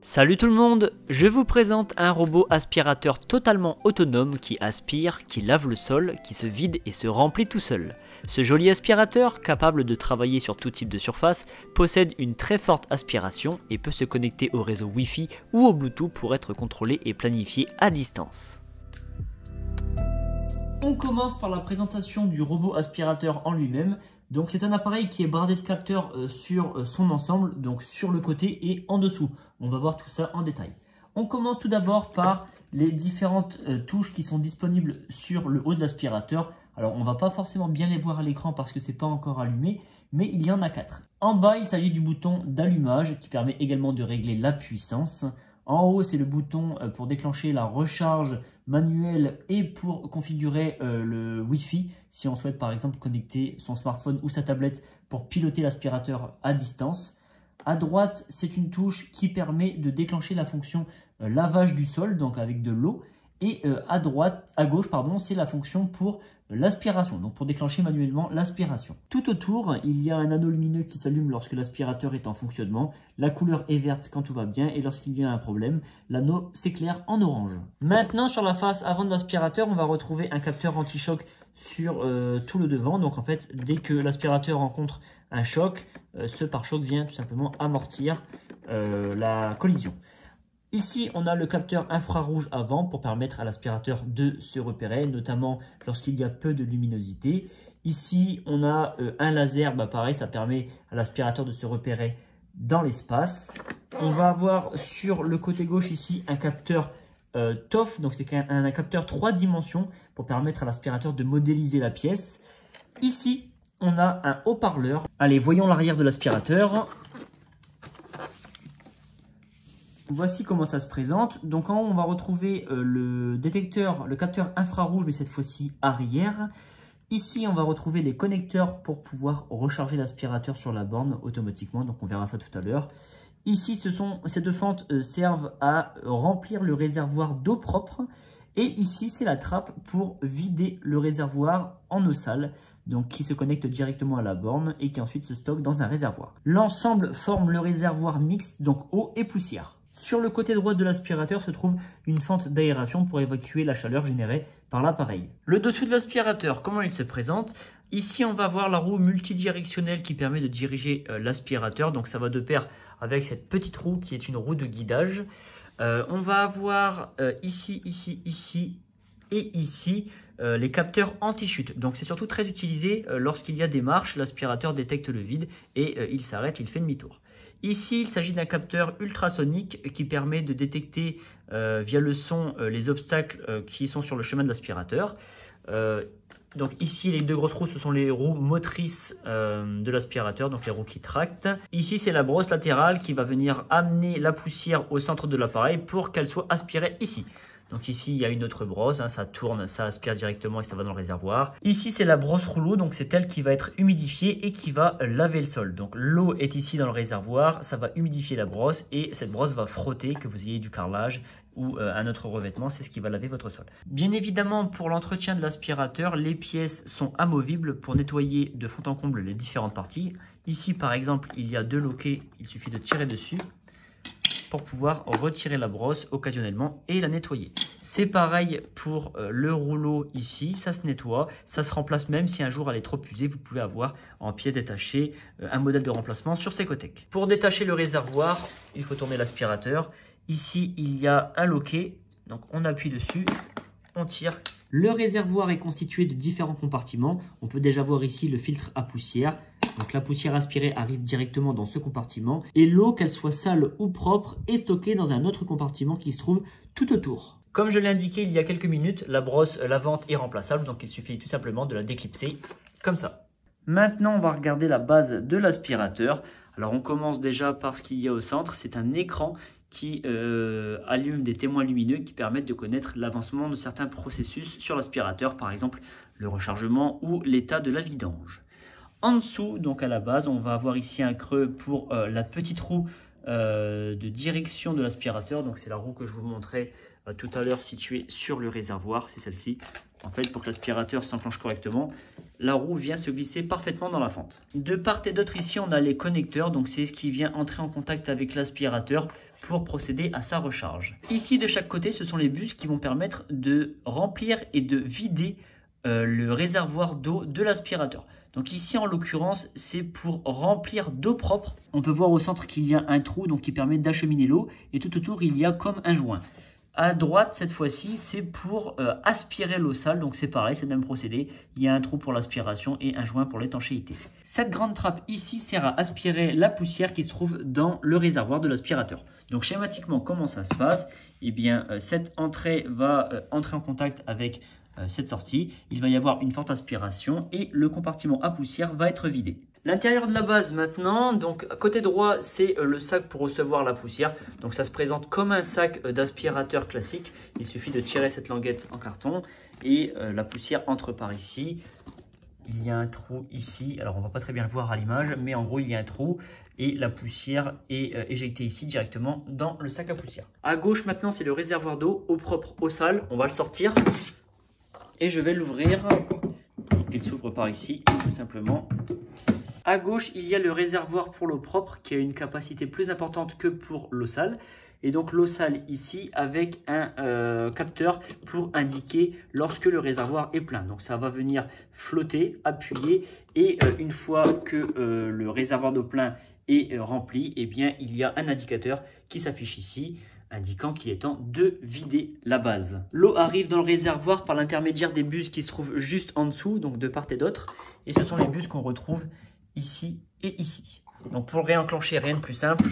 Salut tout le monde, je vous présente un robot aspirateur totalement autonome qui aspire, qui lave le sol, qui se vide et se remplit tout seul. Ce joli aspirateur, capable de travailler sur tout type de surface, possède une très forte aspiration et peut se connecter au réseau Wi-Fi ou au Bluetooth pour être contrôlé et planifié à distance. On commence par la présentation du robot aspirateur en lui-même. Donc c'est un appareil qui est bardé de capteurs sur son ensemble, donc sur le côté et en dessous. On va voir tout ça en détail. On commence tout d'abord par les différentes touches qui sont disponibles sur le haut de l'aspirateur. Alors on ne va pas forcément bien les voir à l'écran parce que ce n'est pas encore allumé, mais il y en a 4. En bas, il s'agit du bouton d'allumage qui permet également de régler la puissance. En haut, c'est le bouton pour déclencher la recharge manuelle et pour configurer le Wi-Fi si on souhaite par exemple connecter son smartphone ou sa tablette pour piloter l'aspirateur à distance. À droite, c'est une touche qui permet de déclencher la fonction lavage du sol, donc avec de l'eau. Et à gauche, c'est la fonction pour l'aspiration, donc pour déclencher manuellement l'aspiration. Tout autour, il y a un anneau lumineux qui s'allume lorsque l'aspirateur est en fonctionnement. La couleur est verte quand tout va bien et lorsqu'il y a un problème, l'anneau s'éclaire en orange. Maintenant, sur la face avant de l'aspirateur, on va retrouver un capteur anti-choc sur tout le devant. Donc en fait, dès que l'aspirateur rencontre un choc, ce pare-choc vient tout simplement amortir la collision. Ici, on a le capteur infrarouge avant pour permettre à l'aspirateur de se repérer, notamment lorsqu'il y a peu de luminosité. Ici, on a un laser, pareil, ça permet à l'aspirateur de se repérer dans l'espace. On va avoir sur le côté gauche ici un capteur TOF, donc c'est un capteur 3 dimensions pour permettre à l'aspirateur de modéliser la pièce. Ici, on a un haut-parleur. Allez, voyons l'arrière de l'aspirateur. Voici comment ça se présente. Donc en haut, on va retrouver le capteur infrarouge, mais cette fois-ci arrière. Ici, on va retrouver les connecteurs pour pouvoir recharger l'aspirateur sur la borne automatiquement. Donc on verra ça tout à l'heure. Ici, ces deux fentes servent à remplir le réservoir d'eau propre. Et ici, c'est la trappe pour vider le réservoir en eau sale, donc qui se connecte directement à la borne et qui ensuite se stocke dans un réservoir. L'ensemble forme le réservoir mixte, donc eau et poussière. Sur le côté droit de l'aspirateur se trouve une fente d'aération pour évacuer la chaleur générée par l'appareil. Le dessous de l'aspirateur, comment il se présente? Ici, on va voir la roue multidirectionnelle qui permet de diriger l'aspirateur. Donc ça va de pair avec cette petite roue qui est une roue de guidage. On va avoir ici et ici les capteurs anti-chute. Donc c'est surtout très utilisé lorsqu'il y a des marches, l'aspirateur détecte le vide et il s'arrête, il fait demi-tour. Ici, il s'agit d'un capteur ultrasonique qui permet de détecter via le son les obstacles qui sont sur le chemin de l'aspirateur. Donc ici, les deux grosses roues, ce sont les roues motrices de l'aspirateur, donc les roues qui tractent. Ici, c'est la brosse latérale qui va venir amener la poussière au centre de l'appareil pour qu'elle soit aspirée ici. Donc ici, il y a une autre brosse, ça tourne, ça aspire directement et ça va dans le réservoir. Ici, c'est la brosse rouleau, donc c'est elle qui va être humidifiée et qui va laver le sol. Donc l'eau est ici dans le réservoir, ça va humidifier la brosse et cette brosse va frotter, que vous ayez du carrelage ou un autre revêtement, c'est ce qui va laver votre sol. Bien évidemment, pour l'entretien de l'aspirateur, les pièces sont amovibles pour nettoyer de fond en comble les différentes parties. Ici, par exemple, il y a deux loquets, il suffit de tirer dessus pour pouvoir retirer la brosse occasionnellement et la nettoyer. C'est pareil pour le rouleau ici, ça se nettoie, ça se remplace même si un jour elle est trop usée, vous pouvez avoir en pièces détachées un modèle de remplacement sur Secotec. Pour détacher le réservoir, il faut tourner l'aspirateur. Ici, il y a un loquet, donc on appuie dessus, on tire. Le réservoir est constitué de différents compartiments. On peut déjà voir ici le filtre à poussière. Donc la poussière aspirée arrive directement dans ce compartiment et l'eau, qu'elle soit sale ou propre, est stockée dans un autre compartiment qui se trouve tout autour. Comme je l'ai indiqué il y a quelques minutes, la brosse lavante est remplaçable, donc il suffit tout simplement de la déclipser comme ça. Maintenant, on va regarder la base de l'aspirateur. Alors on commence déjà par ce qu'il y a au centre, c'est un écran qui allume des témoins lumineux qui permettent de connaître l'avancement de certains processus sur l'aspirateur, par exemple le rechargement ou l'état de la vidange. En dessous, donc à la base, on va avoir ici un creux pour la petite roue de direction de l'aspirateur. Donc c'est la roue que je vous montrais tout à l'heure située sur le réservoir, c'est celle-ci. En fait, pour que l'aspirateur s'enclenche correctement, la roue vient se glisser parfaitement dans la fente. De part et d'autre ici, on a les connecteurs, donc c'est ce qui vient entrer en contact avec l'aspirateur pour procéder à sa recharge. Ici, de chaque côté, ce sont les bus qui vont permettre de remplir et de vider le réservoir d'eau de l'aspirateur. Donc ici, en l'occurrence, c'est pour remplir d'eau propre. On peut voir au centre qu'il y a un trou donc, qui permet d'acheminer l'eau et tout autour, il y a comme un joint. À droite, cette fois-ci, c'est pour aspirer l'eau sale. Donc c'est pareil, c'est le même procédé. Il y a un trou pour l'aspiration et un joint pour l'étanchéité. Cette grande trappe ici sert à aspirer la poussière qui se trouve dans le réservoir de l'aspirateur. Donc schématiquement, comment ça se passe? Eh bien, cette entrée va entrer en contact avec cette sortie. Il va y avoir une forte aspiration et le compartiment à poussière va être vidé. L'intérieur de la base maintenant, donc côté droit, c'est le sac pour recevoir la poussière. Donc ça se présente comme un sac d'aspirateur classique. Il suffit de tirer cette languette en carton et la poussière entre par ici. Il y a un trou ici, alors on ne va pas très bien le voir à l'image, mais en gros il y a un trou et la poussière est éjectée ici directement dans le sac à poussière. À gauche maintenant, c'est le réservoir d'eau, eau propre, eau sale. On va le sortir et je vais l'ouvrir. Il s'ouvre par ici tout simplement. À gauche, il y a le réservoir pour l'eau propre qui a une capacité plus importante que pour l'eau sale. Et donc l'eau sale ici avec un capteur pour indiquer lorsque le réservoir est plein. Donc ça va venir flotter, appuyer et une fois que le réservoir d'eau plein est rempli, eh bien il y a un indicateur qui s'affiche ici indiquant qu'il est temps de vider la base. L'eau arrive dans le réservoir par l'intermédiaire des bus qui se trouvent juste en dessous, donc de part et d'autre. Et ce sont les bus qu'on retrouve ici et ici. Donc pour le réenclencher, rien de plus simple.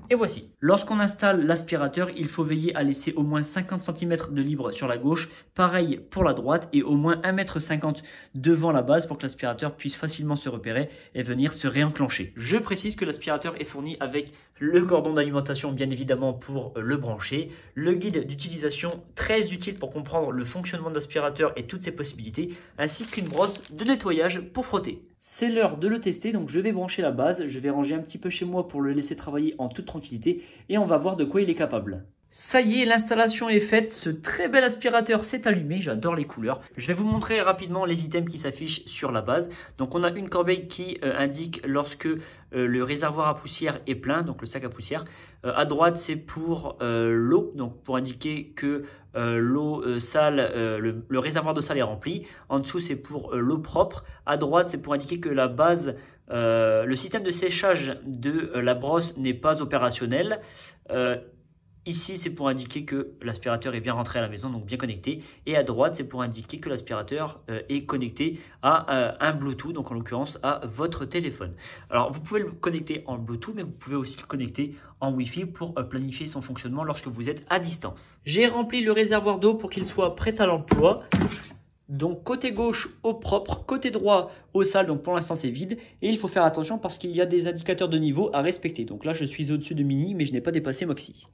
Et voici. Lorsqu'on installe l'aspirateur, il faut veiller à laisser au moins 50 cm de libre sur la gauche. Pareil pour la droite et au moins 1,50 m devant la base pour que l'aspirateur puisse facilement se repérer et venir se réenclencher. Je précise que l'aspirateur est fourni avec le cordon d'alimentation bien évidemment pour le brancher, le guide d'utilisation très utile pour comprendre le fonctionnement de l'aspirateur et toutes ses possibilités, ainsi qu'une brosse de nettoyage pour frotter. C'est l'heure de le tester, donc je vais brancher la base, je vais ranger un petit peu chez moi pour le laisser travailler en toute tranquillité et on va voir de quoi il est capable. Ça y est, l'installation est faite, ce très bel aspirateur s'est allumé, j'adore les couleurs. Je vais vous montrer rapidement les items qui s'affichent sur la base. Donc on a une corbeille qui indique lorsque le réservoir à poussière est plein, donc le sac à poussière. À droite c'est pour l'eau, donc pour indiquer que l'eau sale, le réservoir de sale est rempli. En dessous c'est pour l'eau propre. À droite c'est pour indiquer que la base, le système de séchage de la brosse n'est pas opérationnel. Ici, c'est pour indiquer que l'aspirateur est bien rentré à la maison, donc bien connecté. Et à droite, c'est pour indiquer que l'aspirateur est connecté à un Bluetooth, donc en l'occurrence à votre téléphone. Alors, vous pouvez le connecter en Bluetooth, mais vous pouvez aussi le connecter en Wi-Fi pour planifier son fonctionnement lorsque vous êtes à distance. J'ai rempli le réservoir d'eau pour qu'il soit prêt à l'emploi. Donc côté gauche eau propre, côté droit eau sale, donc pour l'instant c'est vide. Et il faut faire attention parce qu'il y a des indicateurs de niveau à respecter. Donc là, je suis au-dessus de mini, mais je n'ai pas dépassé maxi.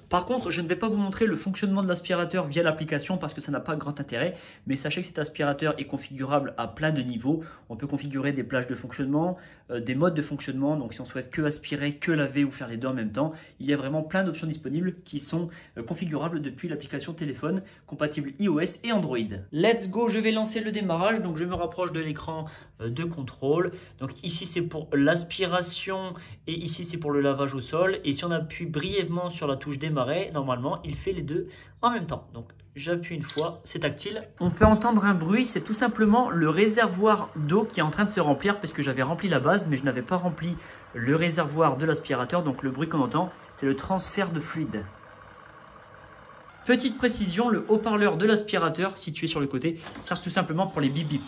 Par contre, je ne vais pas vous montrer le fonctionnement de l'aspirateur via l'application parce que ça n'a pas grand intérêt. Mais sachez que cet aspirateur est configurable à plein de niveaux. On peut configurer des plages de fonctionnement, des modes de fonctionnement. Donc si on souhaite que aspirer, que laver ou faire les deux en même temps, il y a vraiment plein d'options disponibles qui sont configurables depuis l'application téléphone compatible iOS et Android. Let's go, je vais lancer le démarrage. Donc je me rapproche de l'écran de contrôle. Donc ici c'est pour l'aspiration et ici c'est pour le lavage au sol. Et si on appuie brièvement sur la touche démarrer, normalement il fait les deux en même temps. Donc j'appuie une fois, c'est tactile. On peut entendre un bruit, c'est tout simplement le réservoir d'eau qui est en train de se remplir parce que j'avais rempli la base mais je n'avais pas rempli le réservoir de l'aspirateur. Donc le bruit qu'on entend, c'est le transfert de fluide. Petite précision, le haut-parleur de l'aspirateur situé sur le côté sert tout simplement pour les bip bip.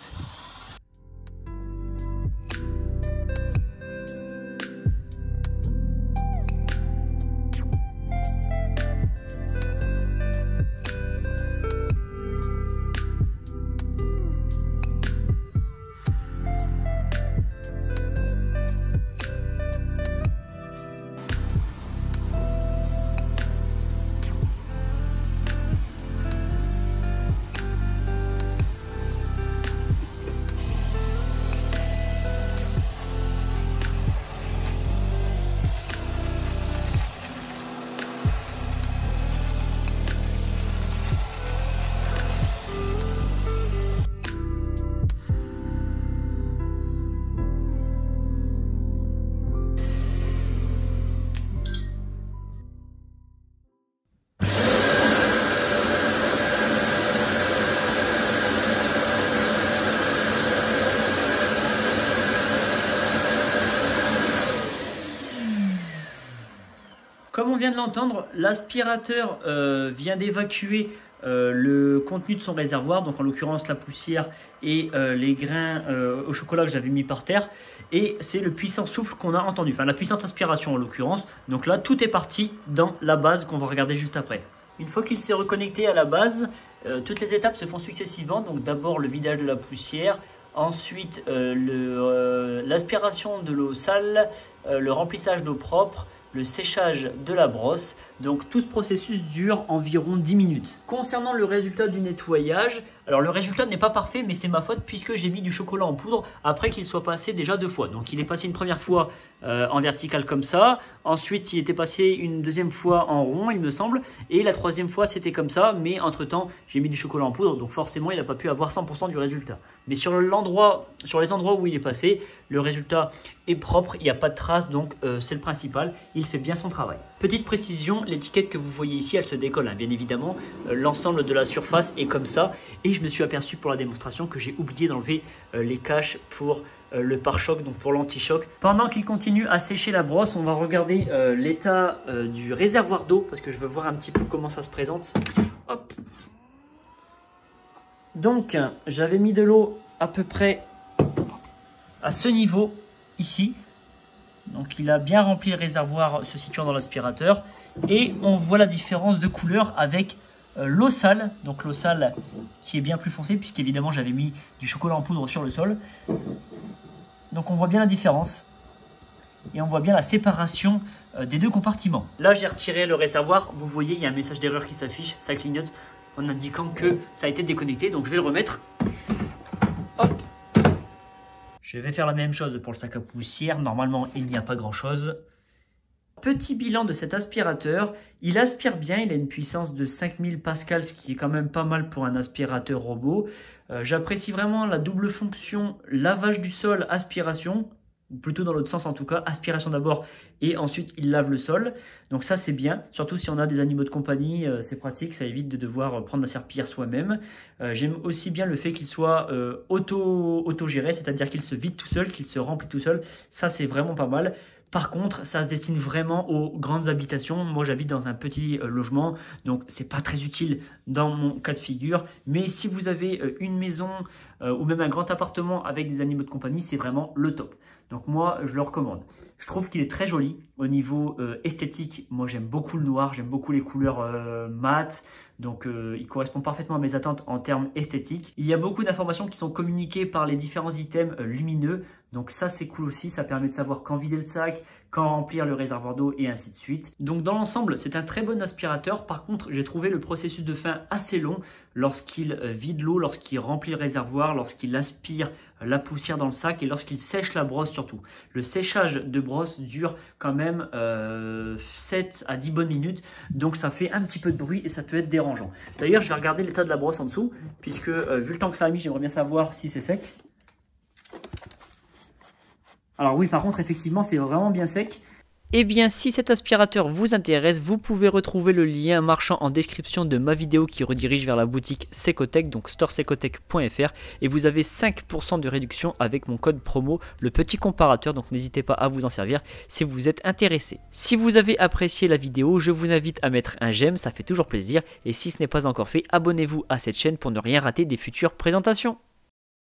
Comme on vient de l'entendre, l'aspirateur vient d'évacuer le contenu de son réservoir, donc en l'occurrence la poussière et les grains au chocolat que j'avais mis par terre, et c'est le puissant souffle qu'on a entendu, enfin la puissante aspiration en l'occurrence. Donc là tout est parti dans la base qu'on va regarder juste après. Une fois qu'il s'est reconnecté à la base, toutes les étapes se font successivement. Donc d'abord le vidage de la poussière, ensuite l'aspiration de l'eau sale, le remplissage d'eau propre, le séchage de la brosse. Donc tout ce processus dure environ 10 minutes. Concernant le résultat du nettoyage, alors le résultat n'est pas parfait, mais c'est ma faute puisque j'ai mis du chocolat en poudre après qu'il soit passé déjà 2 fois. Donc il est passé une première fois en vertical comme ça, ensuite il était passé une deuxième fois en rond il me semble, et la troisième fois c'était comme ça, mais entre temps j'ai mis du chocolat en poudre, donc forcément il n'a pas pu avoir 100% du résultat. Mais sur les endroits où il est passé, le résultat est propre, il n'y a pas de traces, donc c'est le principal, il fait bien son travail. Petite précision, l'étiquette que vous voyez ici, elle se décolle, hein, bien évidemment. L'ensemble de la surface est comme ça. Et je me suis aperçu pour la démonstration que j'ai oublié d'enlever les caches pour le pare-choc, donc pour l'anti-choc. Pendant qu'il continue à sécher la brosse, on va regarder l'état du réservoir d'eau, parce que je veux voir un petit peu comment ça se présente. Hop. Donc, j'avais mis de l'eau à peu près à ce niveau, ici. Donc il a bien rempli le réservoir se situant dans l'aspirateur. Et on voit la différence de couleur avec l'eau sale. Donc l'eau sale qui est bien plus foncée, puisqu'évidemment j'avais mis du chocolat en poudre sur le sol. Donc on voit bien la différence. Et on voit bien la séparation des deux compartiments. Là j'ai retiré le réservoir. Vous voyez, il y a un message d'erreur qui s'affiche. Ça clignote en indiquant que ça a été déconnecté. Donc je vais le remettre. Hop. Je vais faire la même chose pour le sac à poussière. Normalement, il n'y a pas grand-chose. Petit bilan de cet aspirateur. Il aspire bien. Il a une puissance de 5000 pascals, ce qui est quand même pas mal pour un aspirateur robot. J'apprécie vraiment la double fonction lavage du sol, aspiration. Plutôt dans l'autre sens en tout cas, aspiration d'abord et ensuite il lave le sol. Donc ça c'est bien, surtout si on a des animaux de compagnie, c'est pratique, ça évite de devoir prendre la serpillière soi-même. J'aime aussi bien le fait qu'il soit auto-géré, c'est-à-dire qu'il se vide tout seul, qu'il se remplit tout seul. Ça c'est vraiment pas mal. Par contre, ça se destine vraiment aux grandes habitations. Moi, j'habite dans un petit logement, donc c'est pas très utile dans mon cas de figure. Mais si vous avez une maison ou même un grand appartement avec des animaux de compagnie, c'est vraiment le top. Donc moi, je le recommande. Je trouve qu'il est très joli au niveau esthétique. Moi, j'aime beaucoup le noir, j'aime beaucoup les couleurs mat. Donc, il correspond parfaitement à mes attentes en termes esthétiques. Il y a beaucoup d'informations qui sont communiquées par les différents items lumineux. Donc ça, c'est cool aussi. Ça permet de savoir quand vider le sac, quand remplir le réservoir d'eau et ainsi de suite. Donc, dans l'ensemble, c'est un très bon aspirateur. Par contre, j'ai trouvé le processus de fin assez long lorsqu'il vide l'eau, lorsqu'il remplit le réservoir, lorsqu'il aspire la poussière dans le sac et lorsqu'il sèche la brosse surtout. Le séchage de brosse dure quand même 7 à 10 bonnes minutes. Donc, ça fait un petit peu de bruit et ça peut être dérangeant. D'ailleurs, je vais regarder l'état de la brosse en dessous puisque vu le temps que ça a mis, j'aimerais bien savoir si c'est sec. Alors oui, par contre, effectivement, c'est vraiment bien sec. Eh bien, si cet aspirateur vous intéresse, vous pouvez retrouver le lien marchand en description de ma vidéo qui redirige vers la boutique Secotech, donc storesecotech.fr, et vous avez 5% de réduction avec mon code promo, le petit comparateur, donc n'hésitez pas à vous en servir si vous êtes intéressé. Si vous avez apprécié la vidéo, je vous invite à mettre un j'aime, ça fait toujours plaisir, et si ce n'est pas encore fait, abonnez-vous à cette chaîne pour ne rien rater des futures présentations.